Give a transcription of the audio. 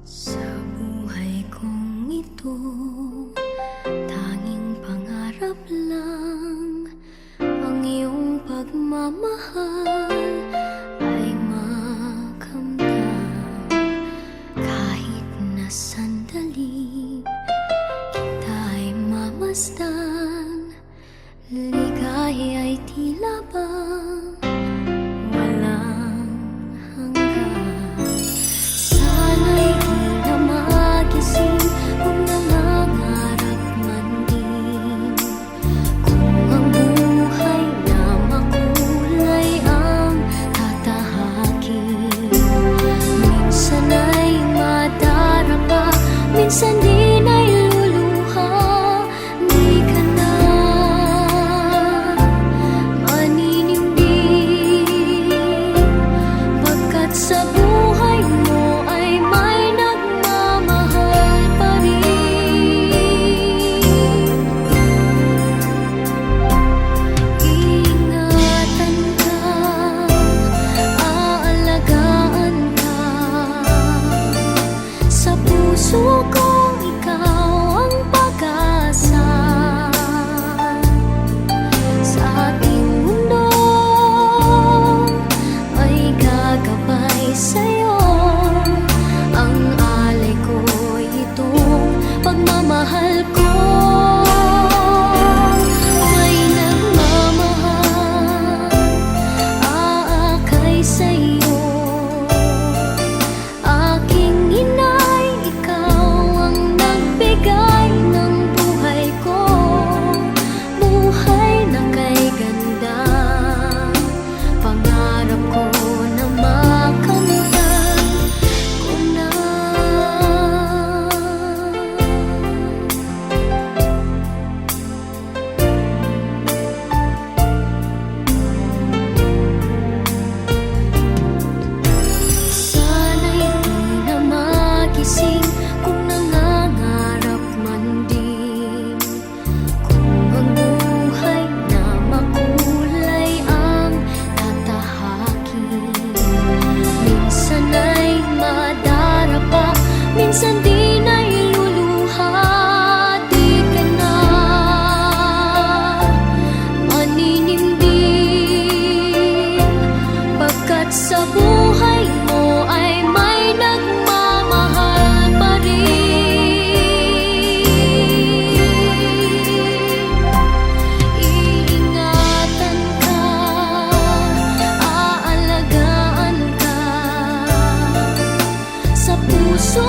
Sa buhay kong ito, tanging pangarap lang ang iyong pagmamahal ay makamtan. Kahit na sandali kita'y mamasdan, ligaya ay tila bang walang hanggan. Sana'y di na magising kung nangangarap man din, kung ang buhay na makulay ang tatahakin. Minsan ay madarapa, minsan din ay luluha. Di ka na maninindig, pagkat sa buhay mo ay may nagmamahal pa rin. Iingatan ka, aalagaan ka, sa puso kong ikaw ang pag-asa. Sa ating mundo ay gagabay sa'yo, ang alay ko'y itong pagmamahal ko. May nagmamahal, aakay sa'yo. Aking inay, ikaw ang nagbigay ng buhay ko, buhay na kay ganda. Pangarap ko na makamtan ko na. Sana'y di na magising kung nangangarap man din, kung ang buhay na makulay ang tatahakin. Minsan ay madarapa, minsan din ay luluha. Di ka na maninindig, pagkat sa buhay mo ay may nagmamahal pa rin. Iingatan ka, aalagaan ka, sa puso